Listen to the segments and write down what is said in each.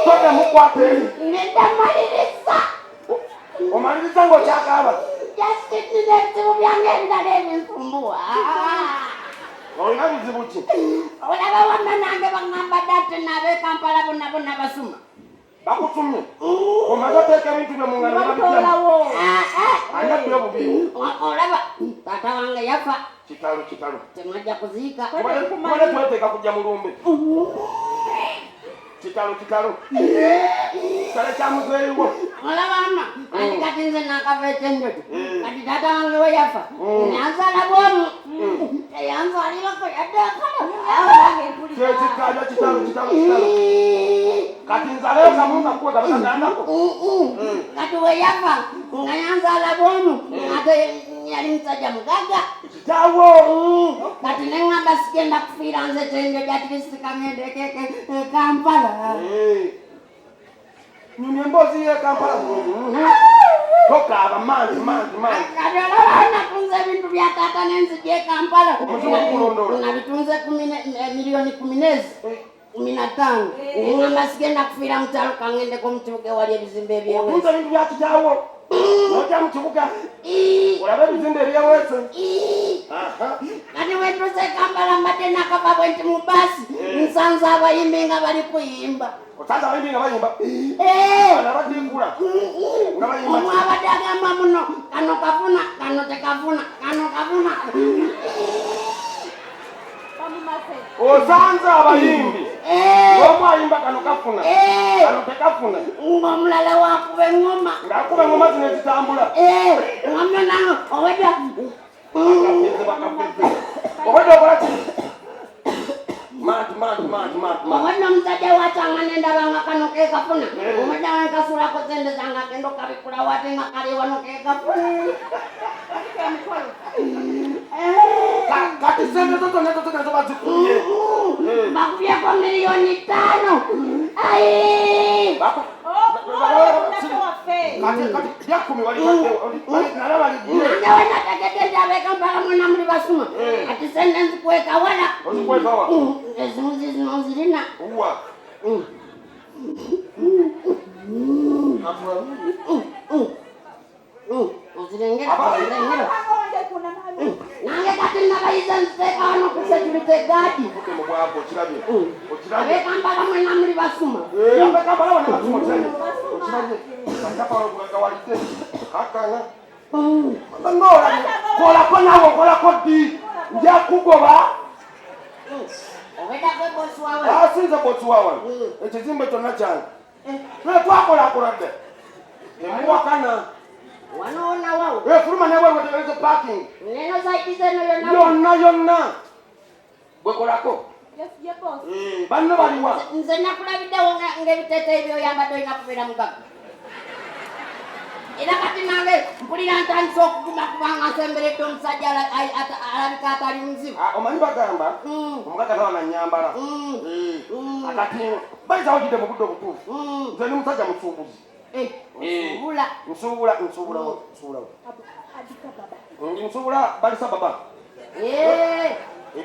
Toka mukwate. Nenda malirisa. Omalirisa ngo chakaba. Just ndio byangenda nsumbua. Olina bizibu ki? Olaba wannange bangamba date nabe Kampala bonna basuma. Bakutumye. Omaze teeka ebintu byo mu ngalo babitolawo. Anya byo bubi. Olaba tata wange yafa. Kitalo. Temajja kuziika. Kumale tweteeka kujja mulumbe. Kitalo. Kale kya muzeeyi wo. Olaba mama. Andi kati nze nakava ekyendoti. Kati tata wange we yafa. Nyanzala bwomu. Yanzalirako yadde akala. Kitalo. Kati nzaleyo kamunga kuwe kabakagandako. Kati we yafa. Nga yanzala bwomu. Ate yali musajja mugaga. Kitawo. Kati nengamba sigenda kufiira nze kyendoti ati kangende Kampala. Nyumye mbozi ye Kampala. Toka abamanzi. Kati olaba natunze ebintu bya tata nenzije Kampala. Nabitunze milioni 15. Ngamba sigenda kufiira mu kyalo kangendeko mu kibuga wali ebizimbe ebyewe. Otunze ebintu bya kitawo. Nojja mu kibuga. Olaba ebizimbe ebyewese. Kati wetuze Kampala mbadde nakava bwe nti mu basi nsanze abayimbi nga bali kuyimba. Osanze abayimbi nga bayimba? Abadingula. Omwabadde agamba muno kano kafuna kano tekafuna kano kafuna. Osanze abayimbi. Omwayimba kano kafuna. Kano tekafuna. Ng'omulala wakuba engoma. Ng'akuba engoma zino ezitambula. Ng'omulala nange obadde obadde okola ki? Mati. Obadde omusajja watanga nendaba nga kano kekafuna. Obadde wenkasuulako sente zange agenda okabikula wate nga kali wano kekafuna. Kati sente zo zonna zo bazikubye. Bakubyeko milioni 5. Kati byakumi nalaba ligye. Nange wenategedde nti ab'Ekampala mwena muli basuma. Ati sente nzikweka wala. Ozikweka wa? Ezimu zino nzirina. Uwa. Ozirengera. Nange kati nabayize nziteeka wano ku security guard. Mubwako okirabye. Ab'Ekampala mwena muli basuma. Ab'Ekampala wano basuma okirabye. Bakapa walite. Kakana. Kolako nawe kolako ddi. Nja kugoba. Obedda gwe bosi wawe. Sinze bosi wawe. Ekizimbe kyonna kyange. Twakolakoladde. Emuwakana. Wano nawo. Fuluma newe wetegereze parking. Neno zaidi zeno yonna. Bwekolako. Yes boss. Banno baliwa. Nze nakulabiddewo ng'ebiteeteeyi by'oyambadde olina kubeera mugaga. Era kati nange mpulira ntandise okuguma kubanga nsemberedde omusajja alabika atali muzibu. Omanyi bagamba omugaga tawa na nnyambala. Akati bayisawo gidde mu budde obutuufu. Nze ndi musajja musuubuzi. Nsuubula. Ndi nsuubula balisa baba.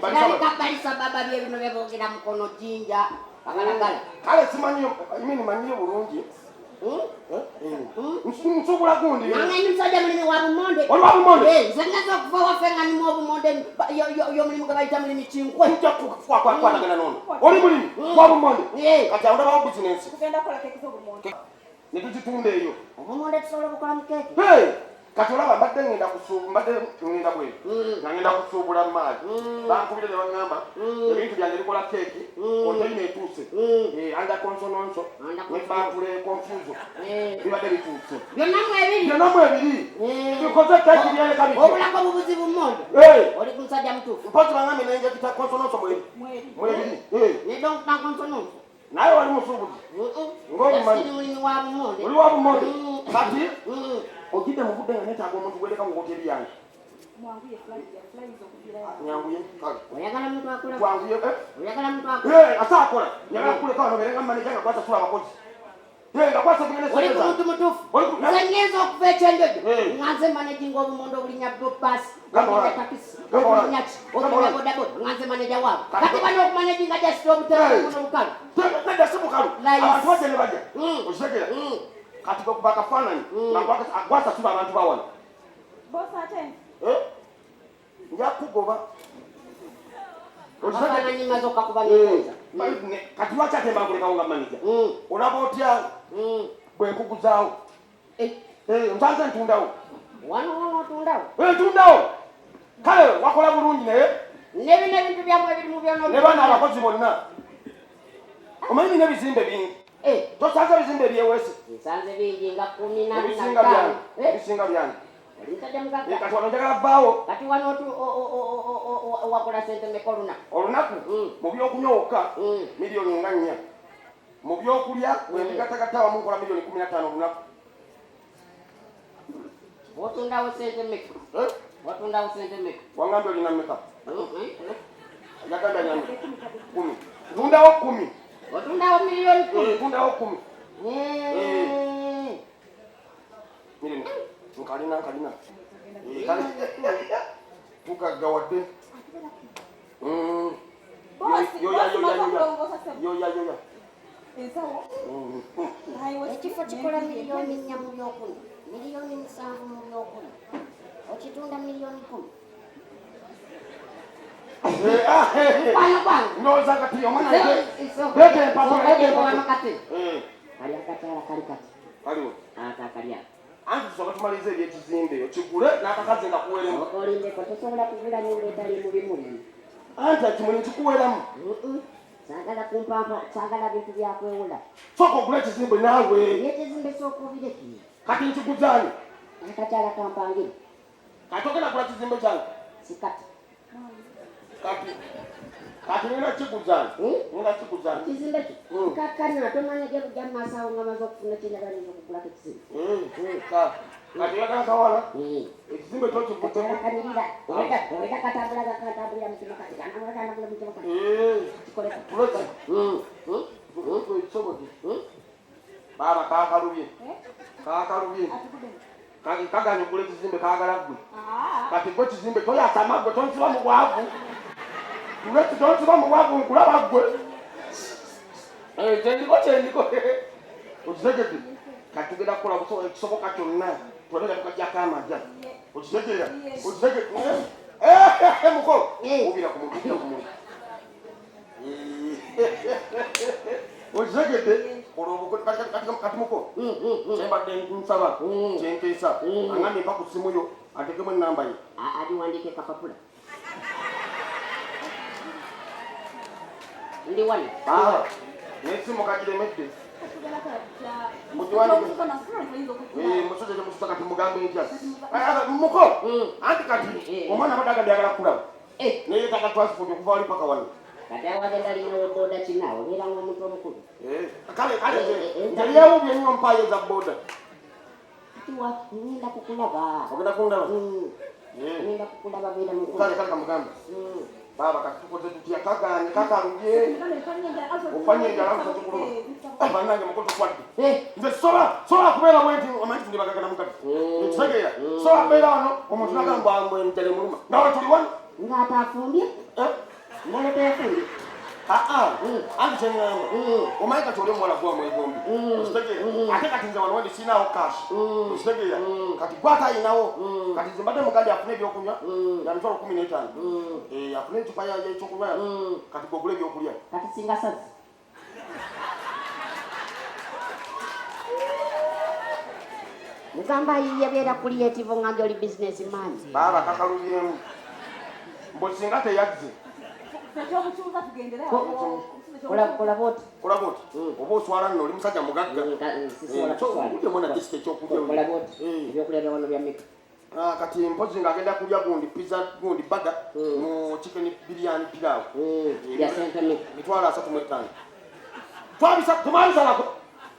Balika balisa baba bye bino bye boogera mukono jinja bagalagala. Kale simanyiyo manyiyo bulungi. Nsuubula gundi. Nange ndi musajja mulimi wa bumonde. Oli wa bumonde? Nze nnaza okuva waffe nga ndimu obumonde y'omulimu gwe bayita mulimi kinkwe. Ojja kukwatagana n'ono. Oli mulimi wa bumonde? Kati awo ndabawo bizinensi. Tugenda kukola keeki z'obumonde. Ne tuzitunda eyo. Obumonde tusobola okukola mu keeki? Kati olaba mbadde ngenda bwe. Ngenda kusuubula mu maali. Bankubire ne baŋŋamba ebintu byange bikola keeki. Konteyina etuuse. Anda konsononso ne baatule konfuzo. Bibadde bituuse. Byonna mu ebiri. Bikoze keeki byereka biti. Obulako bubuzibu mmondo. Oli ku musajja mutuufu. Mpozzi baŋŋambye naye njagita konsononso mwebiri. Ne donc na konsononso. Naye wali musuubuzi. Ng'omumanyi. Oli wa bumonde. Kati ogidde mu budde nga neetaaga omuntu gweleka mu hoteri yange. Nyanguye. Oyagala muntu akola. Twanguye. Oyagala muntu akola. Ate akola. Njagala kuleka wano beerenga maneja nga kwasasula abakozi. Yenga kwasa bingene oli muntu mutufu nzenyezo okuvecha ndodo nganze managing obumondo bulinya bus ngabula takisi nyati obunya boda boda nganze manager wabo kati bano okumanaging aja stop tele muno bukalu nenda sibukalu abantu bajene baja oshekera kati ko kubaka fanani na kwasa tuba abantu bawana boss ate njakugoba Osana ni mazoka kubanyoza. Kati wacha temba kule kaunga manager. Unabotia bwe nkukuzao. Ntanze ntundao. Wano tundao. Tundao. Kale wakola bulungi naye. Nebe bintu byamwe biri mu byono. Ne bana abakozi bonna. Omanyi ne bizimbe bingi. Tosanze bizimbe byewese. Nsanze bingi nga 10 bisinga byani. Bisinga byani. Kati wano njagala bbaawo. Kati wano wakola sente mekoluna. Olunaku mu byokunyooka miliyoni nga 4. Mu byokulya bw'endigatagata wamu nkola miliyoni 15 olunaku. Otundawo sente meka. Watundawo sente meka. Wangambye olina meka. Yagambye alina 10. Tundawo 10. Otundawo miliyoni 10. Tundawo 10. Miliyoni. Nkalina. Tukagawadde. Yoya. Ekifo kikola miliyoni 4 mu byokuna. Miliyoni 7 mu byokuna. Okitunda miliyoni 10. Bana. Noza kati omwana Bete makati. Ali akatala kalikati. Kaliwo. Akakalya. Anti soka tumalize ebyekizimbe okigule n'akakazi nga kuweremu. Olinde ko tosobola kugula nyumba etali muli. Anti akimuli kikuweremu. Sagala kumpampa, sagala bintu byakwewula. Soka ogula ekizimbe naawe. Ekizimbe ky'okubire ki? Kati nkikuzaani. Akakyala kampangire. Kati ogenda kugula kizimbe kyange. Sikati. Kati nina kikuzaani. Kizimbe ki? Kakana tomanya gye masawo nga maze okufuna kinabalizo okugula ekizimbe. Kati oyagala kawala. Ekizimbe kyo kikutemu. Kanirira. Oita katambula mutima kati. Kanambula mutima kati. Kikoleka. Baba kakalubye. Kaganya okugula ekizimbe kaagala ggwe. Kati gwe ekizimbe toyasama ggwe tonsiba mu bwavu. Tonsiba mu bwavu nkulaba ggwe. Kyendiko. Okitegedde. Kati tugenda kukola ekisoboka kyonna. Twalera kukajjako amagya. Okitegedde. Mukolo. Ubira ku muntu. Okitegedde. Kati mukolo. Kyembadde nsaba. Kyenteesa. Angambye mpa ku ssimu yo atekemu ennamba ye. Adiwandiike kapapula. Ndi wani. N'essimu kagiremedde. Musozi gyemususa kati mugambe ntya. Mukolo. Anti kati omwana abadde agambye ayagala kulaba. Naye yeetaaga transport okuva wali paka wano. Kati awagenda alina boda kinaawe obeera ng'omuntu omukulu. Kale nze yeewuubye nnyo mpaayo za boda. Kati ngenda kukulaba. Ogenda kundaba? Ngenda kukulaba beera mukulu. Kale kamugambe. Baba kati tukoze tutya kaganye kakalubye. Ufanye njala kutukuluma. Banange mukolo tukwadde. Nze sola kubeera bwenti amanyi ndibagagana mukati. Nkitegera. Sola beera wano omuntu nagamba mbwe ntele muluma. Nawe tuli wano? Ng'ataafumbye? Naleta yafumbye. Anti kyeŋŋamba. Omanyi kati oli omuwala gwa mwegombi. Okitegera. Ate kati nze wano wendi sinaawo kashi. Okitegera. Kati gwata ayinawo. Kati nze mbadde mugandi afune ebyokunywa. Ya mitwalo 15. Afune ecupa y'ekyokunywa. Kati gwogula ebyokulya. Kati singa sazi. Mugamba yabeera creative ng'ambi oli business man. Baba kakalubyemu. Mbwe singa teyazze. Kola boti. Oba oswala nno oli musajja mugagga. Uje mwana disike ekyokulya. Kola boti. Ebyokulya bya wano bya meka. Kati mpozi ng'agenda kulya gundi pizza gundi baga mu chicken biryani pilau. Ya sente meka. Mitwalo 35. Temwabisalako.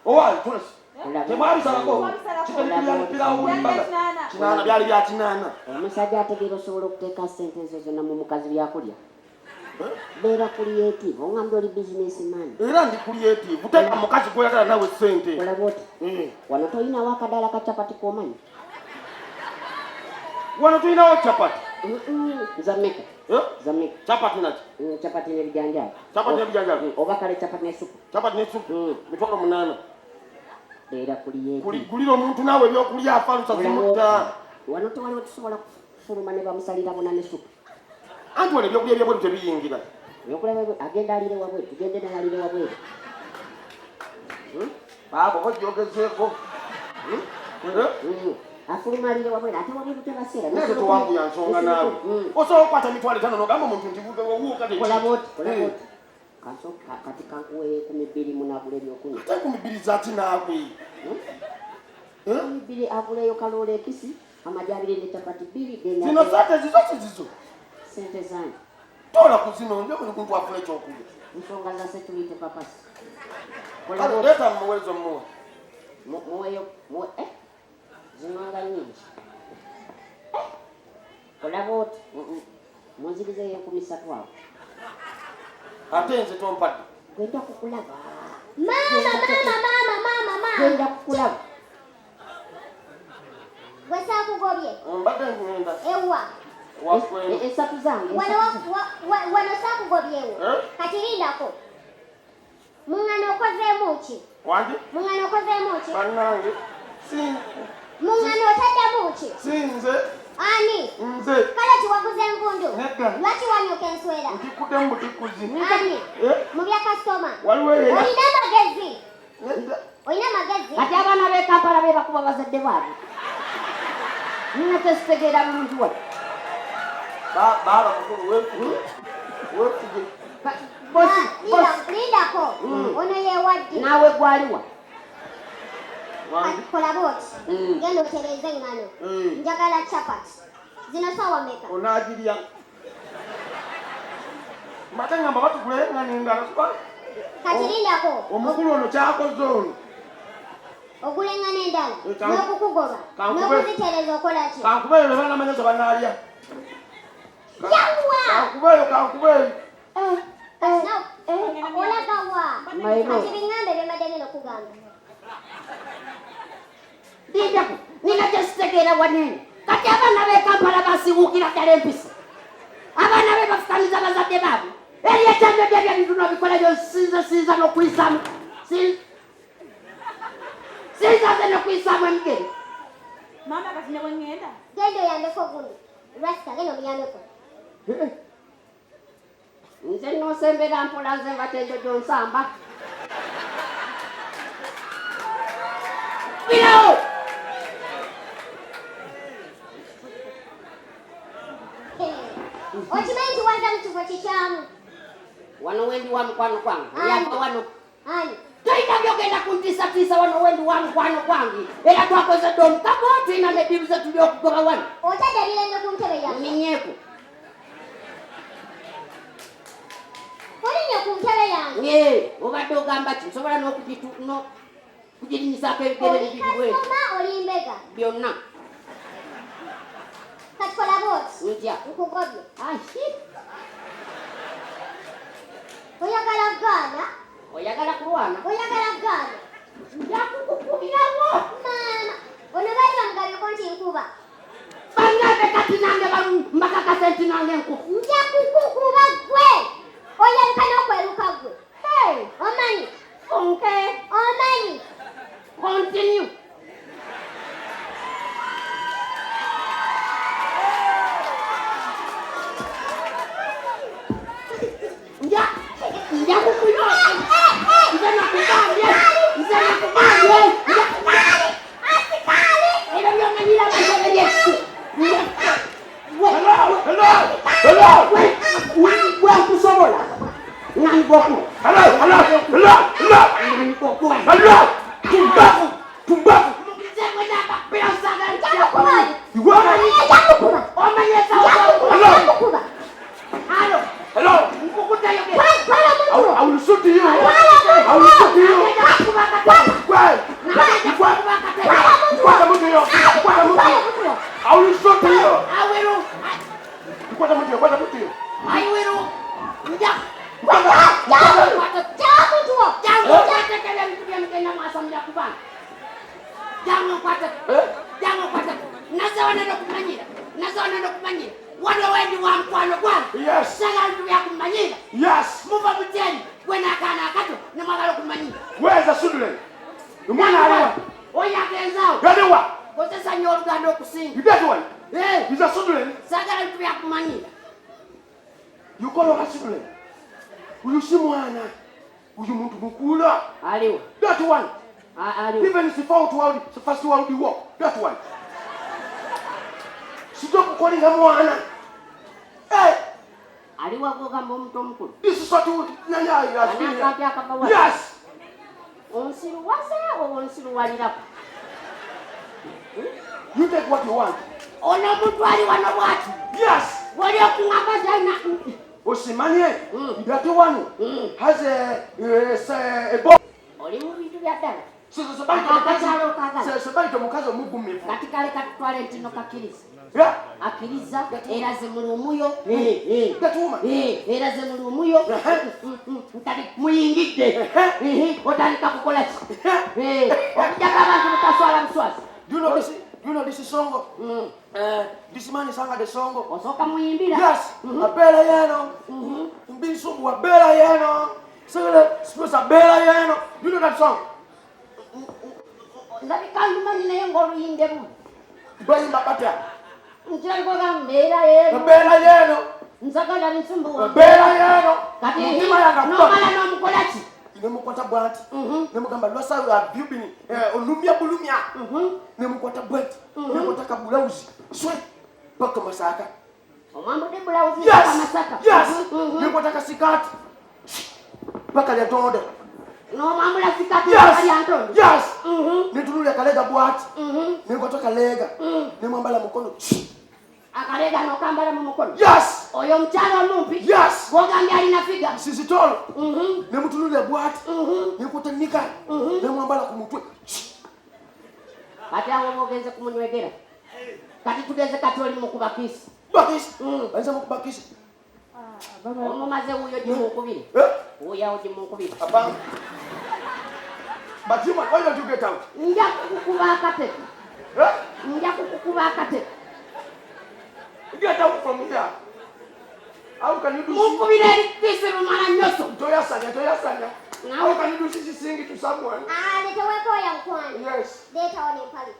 Owali tulesi. Temwabisalako. Chicken biryani pilau gundi baga. Kinana byali bya kinana. Omusajja ategeera osobola okuteeka sente ezo zonna mu mukazi byakulya. Bera creative, ongambe oli businessman. Era ndi creative. Uteka mukazi kweyagala nawe sente. Kola boti. Wano toyina wakadala ka chapati komanyi. Wano tulinawo chapati. Zameka. Zameka. Chapati nachi? Chapati n'ebijanjaalo. Chapati n'ebijanjaalo. Oba kale chapati n'essupu. Chapati n'essupu. Mitwalo 8. Bera creative. Kulira omuntu naawe ebyokulya afalusa zimuta. Wano tewaliwo tusobola kufuluma ne bamusalira bona n'essupu. Anti wano ebyokulya byabweru tebiyingira. Ebyokulya agenda alire wabweru, tugende naye alire wabweru. Baabo ojjogezeeko. Afuluma alire wabweru ate wabweru tebaseera. Naye tewanguya nsonga naawe. Osobola okukwata emitwalo 5 n'ogamba omuntu nti wuuka kati. Kola boti. Kati kankuwe 200 munagula ebyokunywa. Ate 200 zati naawe. 200 aguleyo kaloola ekisi, amajabire ne chapati 2. Zino zate zizo. Sente zange. Tola ku zino ndio buli muntu afuna ekyokulya. Nsonga za setulite papasi. Kola boti. Leta muwezo mmuwa. Muweyo. Zinonga nyingi. Kola boti. Munzirizeyo 13 awo. Ate nze tompadde. Gwenda kukulaba. Mama. Gwenda kukulaba. Wesa kugobye. Mbadde ngenda. Ewa. Wakwenda. Esatu zange. Wano sakugobyewo. Kati lindako. Mungano okozeemu ki? Wandi? Mungano okozeemu ki? Bannange. Mungano otaddeemu ki? Sinze. Ani? Nze. Kale tiwaguze engundu. Nedda. Lwaki wanyoka enswera? Nkikuddemu butikuzi. Ani? Mu bya kasitoma. Waliwo era. Olina amagezi. Nedda. Olina amagezi. Kati abaana b'e Kampala be bakuba bazadde baabwe. Nina tesitegeera bulungi wa. Baaba mukulu weefuge. Bosi. Lindako. Ono yeewadde. Naawe gwaliwa. Kola boti. Genda otereeze engano. Njagala chapati. Zino sawa meka. Onaagirya. Mbate ngamba batugule engano endala. Kati lindako. Omukulu ono kyakoze ono. Ogula engano endala. N'okukugoba. N'okuzitereeza okola ki? Kankubeeyo banamanya ze banaalya. Yawwa! Kankubeeyo. Olaga wa? Mayibo. Kati biŋŋambe byembadde ngenda okugamba. Lindako. Nina tesitegeera wanene. Kati abaana b'e Kampala basiwuukira ddala empisa. Abaana be bafukamiza bazadde baabwe. Ebyetendo byebyo ebintu n'obikola byo sinza n'okuyisaamu. Sinza ze n'okuyisaamu emigere. Mama kati ne bwengenda. Genda oyambeko gundi. Rasta genda omuyambeko. Nze n'osembera mpola nze batendo gyonsamba. Birawo! Okimanyi nti wanja mu kifo kikyamu. Wano wendi wa mukwano gwange. Yava wano. Ani? Toyina byogenda kuntiisatiisa wano wendi wa mukwano gwange. Era twakozedde omukamo tulina n'ebbibu ze tuli okugoba wano. Otadde birenge ku ntebe yange. Ninyeeko. Olinnya ku ntebe yange. Obadde ogamba ki? Nsobola n'okugirinyisako ebigere bibiri bwe. Olikasoma olimbega. Byonna. Kati kola boti. Ntya. Nkugobye. Ashi. Oyagala gaana. Oyagala kulwana? Oyagala gaana. Njakukukubirawo. Maama. Ono baali bamugabyeko nti nkuba. Bangambe kati nange mbakakase nti nange nkuku. Nja kukukuba gwe. Oyalika n'okweruka gwe. Omanyi? Omanyi? Continue. Nja kukuyo. Nze nakugambye. Asikali! Ebyo byonganyira abasebe byesu. Hello! Kusobola. Nangoku. Hello! Tumbaku! Mukizengwe namba bilosaga Njakukuba! Iwa! omanyesa Njakukuba! Hello! nkukutayogera. I will shoot you! I will shoot you! Why? Kwata mutu yo! I will shoot you! Kwata mutu yo! I will. somira kubanga. Jango kwata. Jango kwata. Nazawana nokumanyira. Nazawana nokumanyira. Wano wendi wa mkwano kwangu. Yes. Sala ndu ya kumanyira. Yes. Muva muteni. Wena kana akato. Namagalo kumanyira. Where's the children? The one I Oya kenzao. Gadiwa. Kotesa nyoru gano kusinga. You get one? Hey. He's a children. Sagala ndu ya kumanyira. You call her children. Uyu si mwana. Uyu muntu mukula. Aliwa. That one. Aliwa. Even if she fought world, the first one the war. That one. She don't call him mwana. Hey. Aliwa goga mto mkulu. This is what you nanya has been here. Yes. Onsiru wasa o onsiru walira. You take what you want. Ono muntu ali wano watu. Yes. Wali okungaba dana. Osimanye. That one has a bomb. Oli mu bintu bya dala. Sebaito mukazo mugumivu. Katika leka tutwale ntino kakiriza. Yeah. Akiriza era ze muli omuyo. That woman. Era ze muli omuyo. Ntali muyingidde. Otandika kukola ki? Okujaka abantu mukaswala muswazi. Do you know this song? This man is sang the song. Osoka muyimbira. Yes. Abela yeno. Mbisubu abela yeno. Singing supposed abela yeno. You know that song? Ndabi kandu mani naye ngolu yindebu. Bayi mbapata. Njira ngoga mbera yeno. Abela yeno. Nzagala nsumbu. Abela yeno. Kati Mtima yanga no mala no mukolachi. Nemukwata bwanti. Nemugamba lwasa abubini olumya bulumya. Nemukwata bwanti. Nemukwata kabulauzi. Swe paka masaka. Omambo de bulauzi paka masaka. Yes. Nemukwata kasikati. Paka ya tonde. No mambo la sikati ya antonde. Yes. Netulule kalega bwati. Nemukwata kalega. Nemwambala mukono. Akalega no kambala mu mukono. Yes. Oyo mchana mumpi. Yes. Gogambi alina figa. Sisi tolo. Nemutulule bwati. Nekuta nika. Nemwambala ku mutwe. Kati awo mogenze kumunywegera. Kati tugeze kati oli mukubakisi. Bakisi. Anza mukubakisi. Omumaze uyo dimukubire. Uya dimukubire. Abang. But you why don't you get out? Nja kukukuba akate. Nja kukukuba akate. Get out from here. How can you do this? Mukubire kisi rumana nyoso. Toya sanya. How can you do this sing to someone? Nitaweko ya mkwani. Yes. Data one pali.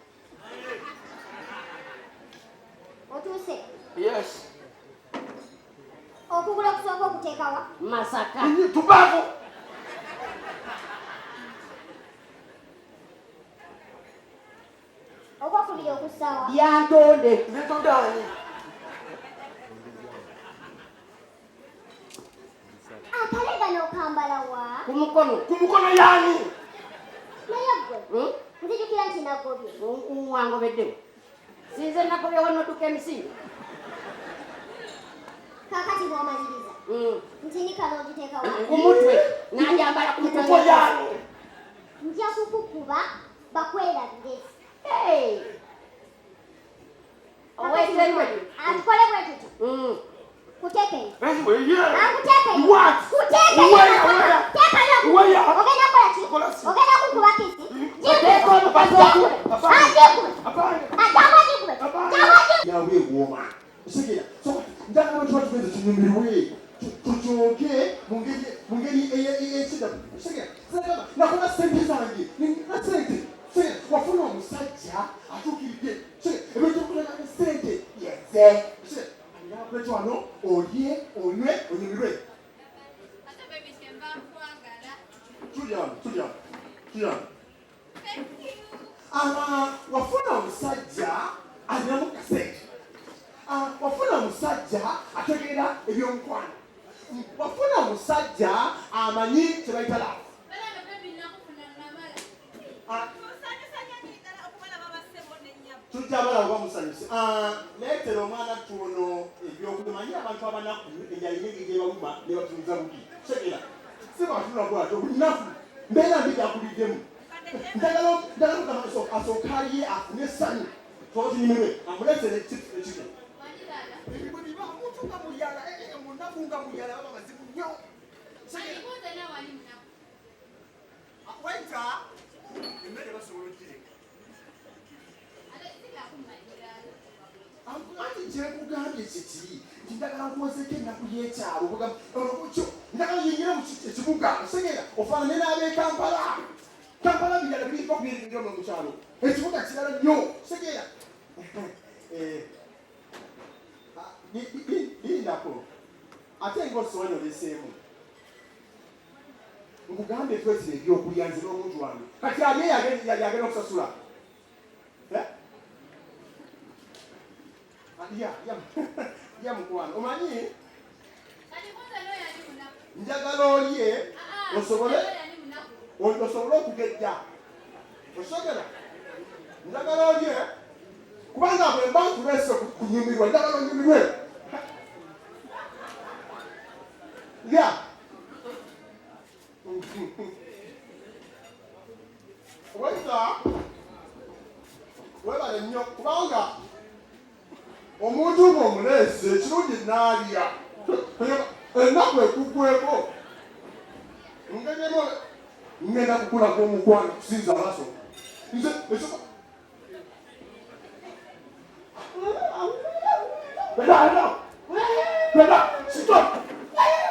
Otuse. Yes. Okugula kusoko kutekawa. Masaka. Ni tubavu. Okwakulira okusawa. Yantonde. Netondani. Akalega n'okambala wa. Kumukono yani. Naye gwe. Nzijukira nti nagobye. Wangobedde. Sinze nagobye wano tuke emisingi. Kakati bw'omaliriza. Ntinika n'ogiteeka wa. Kumutwe. Nanjambala kumutwe. Kumukono yani. Nja kukukuba bakwerabire. Hey. Owetenwe. Atukole bwe tuti. Kuteke. Anyway, yeah. Akuteke. What? Kuteke. Where? Teka yo. Where? Ogenda kola ki? Ogenda kukuba kisi. Teko omukazi okule. Ajekule. Apana. Ajawa jikule. Jawa jikule. Yawe woma. Sikia. So ndaka watu watuweze tunyumiriwe. Tuchoke mungeni ekida. Sikia. Sasa na kuna sente zangi. Na sente. Sikia. Wafuna omusajja atukiride. Sikia. Ebyo kula na sente. Yes. Sikia. Kwetu ano olie onywe onyumirwe. Ate baby semba kwangala. Tulia. Wafuna omusajja alinamu kasente. Wafuna omusajja ategeera eby'omukwano. Wafuna omusajja amanyi kye bayita laafu. Bala baby nakufuna namala. Musanyusanya nitala okubala baba sebo n'ennyabo. Tujjabala oba musanyusi. Leetera omwana tuno ebyokumanyi abantu abanaku enjala nyingi gye baluma ne batunuza bubi. Sekera. Si batula bwatyo bunafu. Mbeera mbi gyakuliddemu. Njagala Mukama asookaaliye afune essanyu. Twotinyimirwe amuleetere ekito. Biba omuntu nga muyala munafu nga muyala baba bazibu nnyo. Alibuuza nawe ali munaku. Waita aseke nakuyekyalo ovuga olokutyo njagala yingira mu kibuga segera ofaanane n'ab'e Kampala bijala biliiko kubirira mu kyalo ekibuga kirala nnyo segera lindako ate ng'osonyoleseemu nkugambe twesire ebyokulya nze n'omuntu wange kati ali yagenda okusasula ya mukwano omanyi njagala olye osobole okugejja osogera njagala olye kubanga bwe mba nkulese kunyumirwa njagala onyumirwe ya weza webale nnyo kubanga omuntu ng'omulese ekirungi n'alya ennaku ekugweko ngenyemo ngenda kukulako omukwano kusinza amaaso nze stop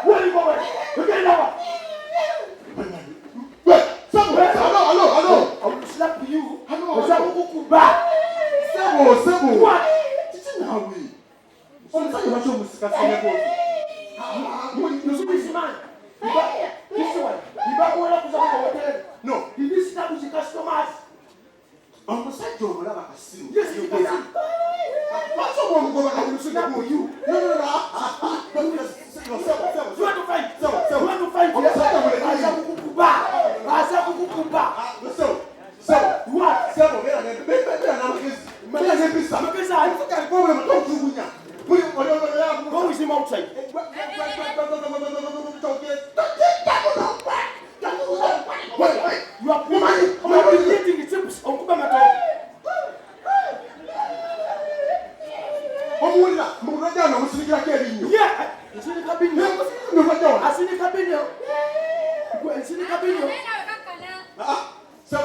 where you going again now hello I will slap you sebo what nawe omusajja lwaki omusikasanyako omusajja omulaba kasimu lwaki omwomugoba kamusugamuyu Go with him outside. You are eating the chips on Kubamato. Yeah, it's in the cabinet. I see the cabinet. It's in the cabinet. So,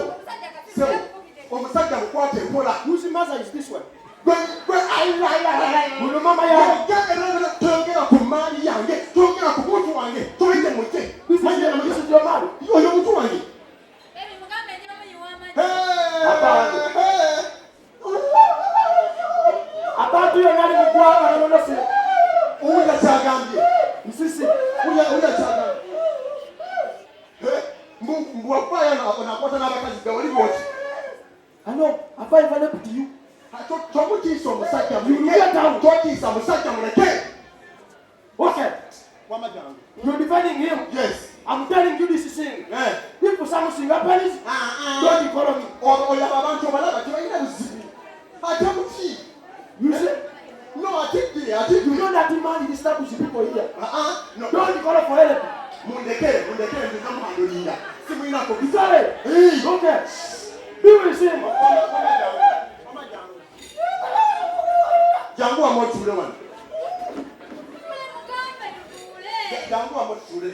whose mother is this one? Mama, this is your mother. About you and I don't know. Who is a Chagambia? Mississippi. Who is a Chagambia? I know. I find value to you. I thought trouble is on the side of you. Get down. Talk is on the side of the cake. Okay. You're defending him. Yes. I'm telling you this is thing. People something happens. Don't follow me. Or you have a bunch of other. I tell you. You see? No, I think you know that the man is establishing people here. No. Don't call for help. Mundeke, you come and do that. See me now. Sorry. Okay. Who will see him? Jangu amo chule wan. Jangu amo chule.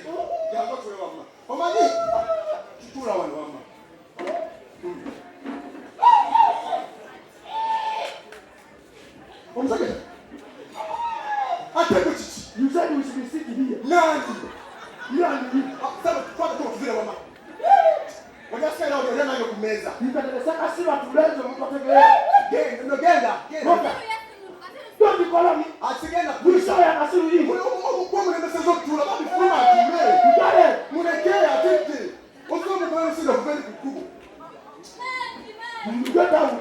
Jangu chule wan. Omani. Chula wan wan. Omsake. Ate kuchi. You said we should be sitting here. Nani. Sasa kwa kwa vile wan. Wajasikia leo ndio ndio kumeza. Nikaeleza siba tulezo mtu ategelea. Genda. Don't be calling me. Asigena. Kuisha asiru hii. Kwa mimi nimesezo tula babi fuma atume. Ndale. Munekea atete. Osome kwa sisi ndio vile kukubwa. Get down.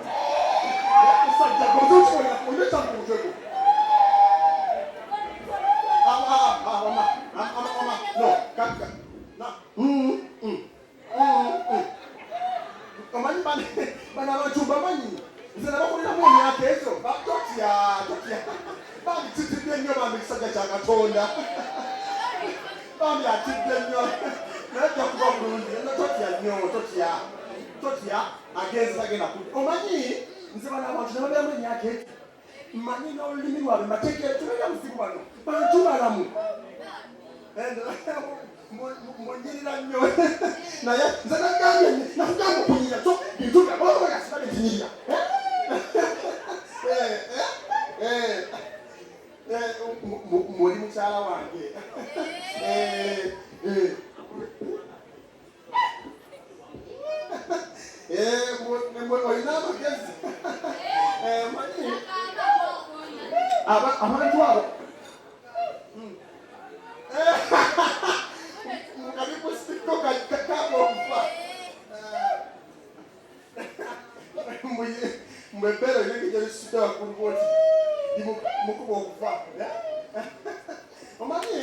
Sasa gozo kwa kuonyesha mkuteko. No, kaka. Na. Omani bana wachumba mani. Nzana bakulira mu myaka ezo. Batotya. Bali titibye nnyo bambi kisajja kya Katonda. Bambi atibye nnyo. Najja kuba bulungi. Totya. Agenza agenda kudda. Omanyi nze bana abantu ne babeera mu myaka ezo. Mmanyi n'olulimi lwabwe mateekero tubega musiku bano. Bantu balamu. Monyirira nnyo. Naye nze nagambye nakugamba okunyira. So ntuga baba yasibale kinyirira. Muri mucha olina amagezi manyi abantu abo mukalikusiko kakokufa mwebero yengejelisite wakuluboti mukuba okufa omanyi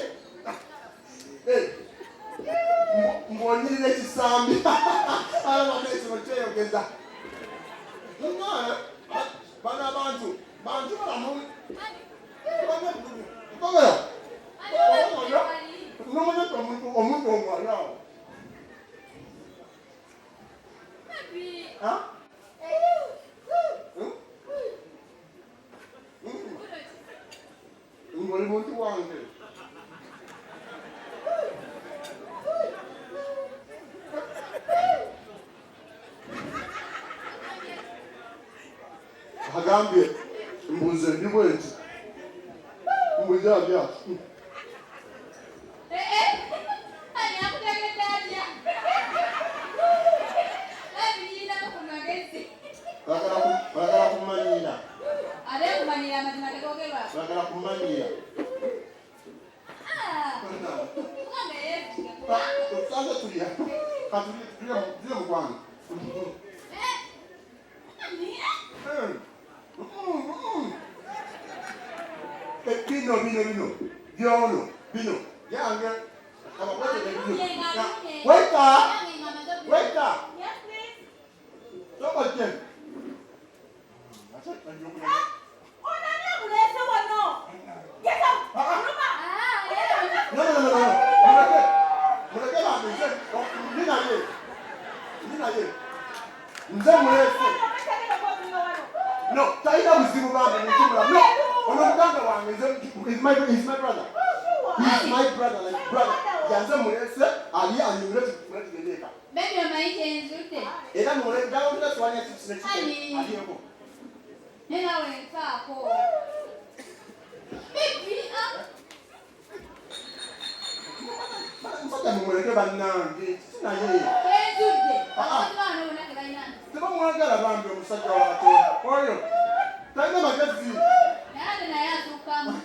mbonyirira ekisambi alabanga ekino kyeyogeza bano abantu bantu balamu nomanyeko omuntu omwali awo ngoli muntu wange agambye mbuze ndi bwenti mbuze abya bagala kumanyira bagala kumanyira tusanze tulya katulye mukwange bino byono bino yange weka sokoje nze mulese no taina buzibu bambi mukimula no ono muganda wange is my brother. He's my brother, like brother. Yanze mulese ali anyure tugendeka. Baby amaite enzute. Era mule dawo ndira twanya tsine Ali aliyeko. Nena wensako. Baby Mpaka mumuleke bannange sina yeye. Enzute. Abana bona kaina. Teba mwagala bambi omusajja wa Katonda. Oyo. Taina magezi. Nana na yazukamu.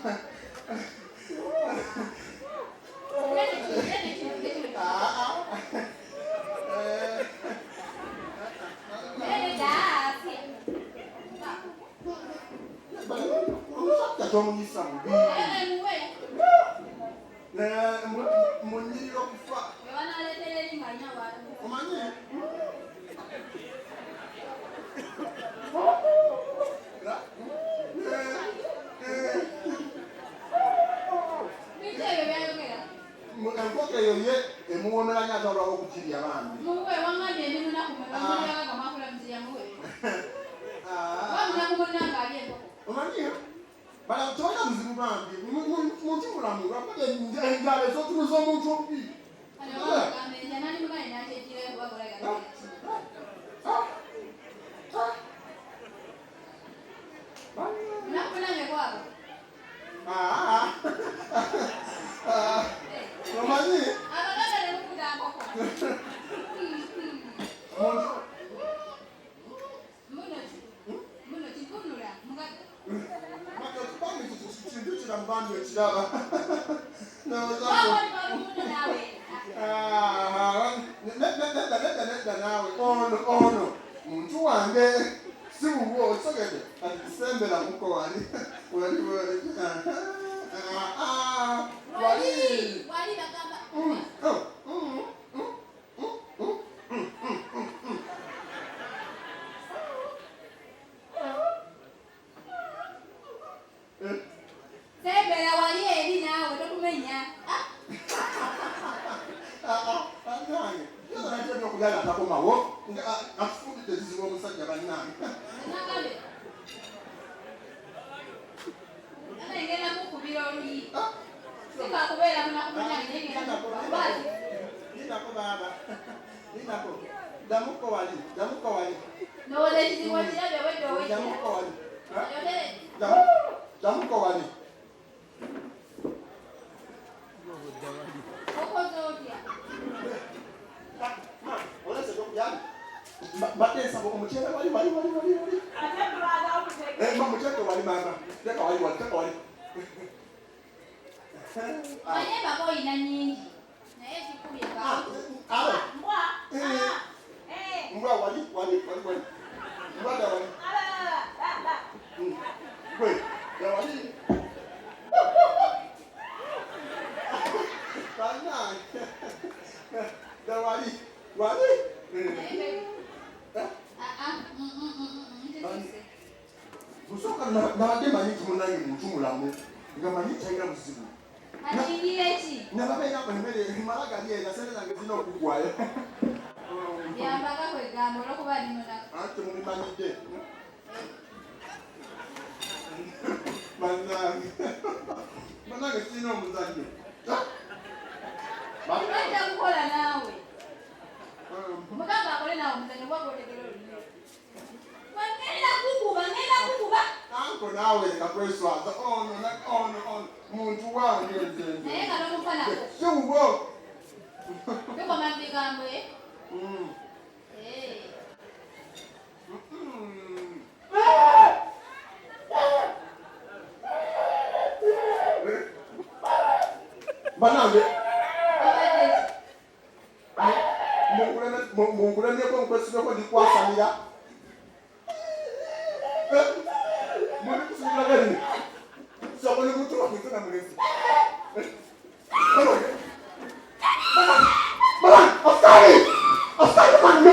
Tomuyisa mubi. Munyirira okufa. Omanyi? Enkoko eyo ye emuwomeranya ate olwawo okukirya bambi. Omanyi? Bala tolina buzibu bambi. Muntu mulamu lwakuba enjala ez'otunuza omuntu obubi. Omanyi? Kintu kirambambi ekiraba. Nedda naawe ono muntu wange si bubwo osogede ati tusembera muko wali Sebera wali eri nawe tokumenya. Nange yozanatebya okuyala atakomawo nga afudde ezizibu omusajja bannange. Ngenda kukubira oluyi. Sikakubeera munakumenya ngenda kubazi. Linako baba. Linako. Damuko wali. Ndowooza ekizibu kirabye wedde owekira. Damuko wali. Ayogere. Damuko wali. Okoze otya? Olese dokujana. Batesa muchele wali. Muchele wali mama. Teka wali. Manye bako ina nyingi. Na yesi kuye ka. Mbwa wali. Mbwa da wali. Wait, da wali. Kana. Da wali. Busoka na wadema tumunangi Mubulamu. Ngamani chaira muzibu. Atingirechi. Nababena ko mbele maraga ye na sele zange zino kugwaye. Yambaka kwegambo lokuba limona. Ate mubimanide. Manage sino muzanyo. Banda kukola nawe. Mukamba akole nawe muzanyo gwako otegero lino. Ngenda kukuba. Anko nawe ngakweswaza ono muntu wange nzenze. Naye kano mufana ko. Shubo. Yuko mambigambo Banange. Mungulene ko nkwesibeko ndikwasanira. Mwana kusubira gani? Sabone Mutoro kwitana mulezi. Askari man.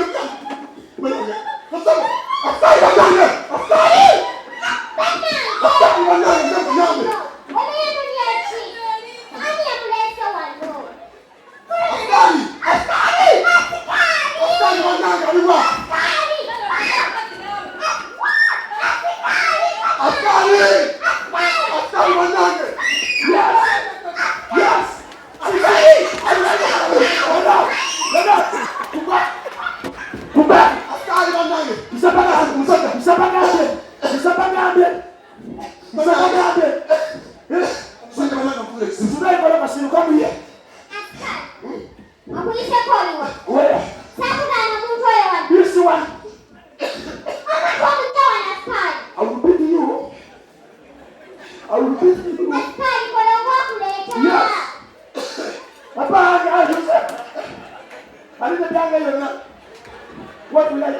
What will I do?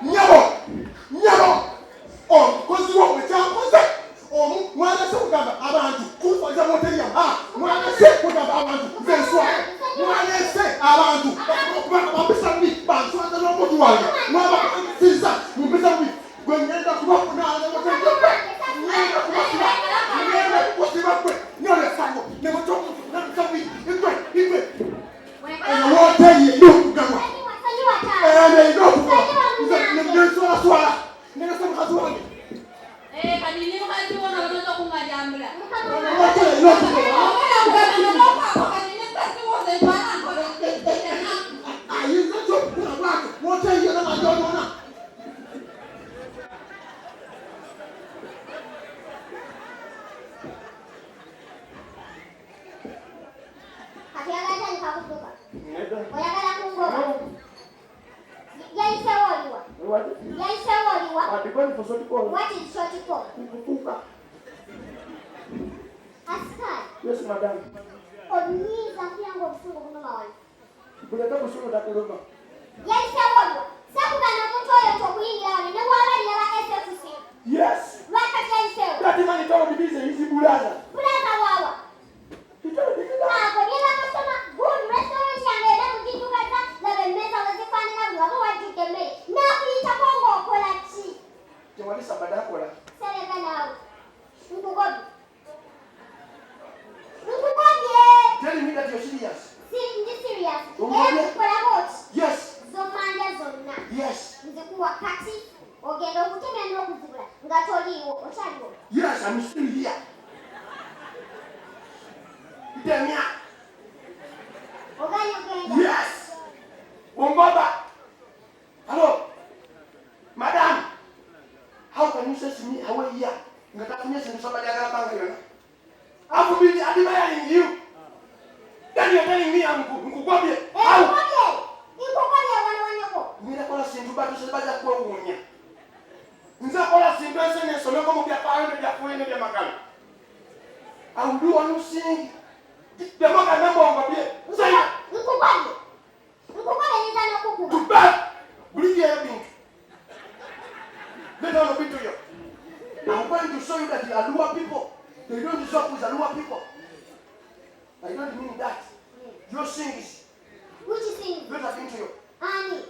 Nyabo. Oh, because you want to tell us that. Oh, mwana se kugamba abantu kufa moteria. Mwana se kugamba abantu zenswa. Mwana se abantu bapesa mbi bantu no modu wale. Mwana siza mpesa mbi. Gwengenda kuba kuna na moteria. Ngenda kusiba kwe. Nyole sango. Ne motoku na msabi. Igwe. And what tell you kugamba. And you kugamba. Swala. Nenda sema swala. Kadini mkaziwa na watoto kumajambula. What is shorty? Askari. Yes, madam. Oniza kyango kufunga kuna mawali. Buleta kusuru takuluma. Yaisha waliwa. Sakugana muntu oyo tokuyingira wali ne bwabali yaba SFC. Yes. Lwaka yaisha. Kati mani tawo bibize hizi bulaza. Bulaza wawa. Kitoro dikita. Ako niba kasoma good restaurant yange na mujitukaza na bemeza wazifanya na bwabo wajikeme. Na kuita kongo okola chi. Tewali sabada kola. Sereka nawe. Nkugobi. Tell me that you're serious. Serious. Yes. Zomanya zonna. Yes. Nzikuwa kati ogenda okutemya n'okuzibula nga toliiwo okyaliwo. Yes, I'm still here. Temya. Oganya ogenda. Yes. Ungoba. Hello. Madam. How can you say to me how are you? Ngatafunya sindu somebody agapanga yona. I've been admiring you. Then you're telling me I'm Mukivulu. How? Mukivulu wana wanyako. Mira kwa sintu batu baja kwewunya. Nza kola sintu esene sono ko mu bya paano bya kuene bya makala. I will do one thing. The mother member of the say, to back, bring your thing. Let us open to you. I'm going to show you that the Alua people, they don't deserve with Alua people. I don't mean that. Your singers. Which thing? Let us into you. Annie.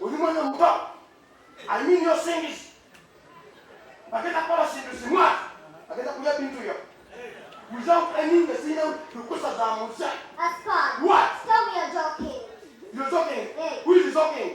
I mean your singers. I get a policy to sing what? I get a put into you. Without any casino to Kusa Zamusa. Ascot. What? Tell me you're joking. You're joking? Hey. Who is joking?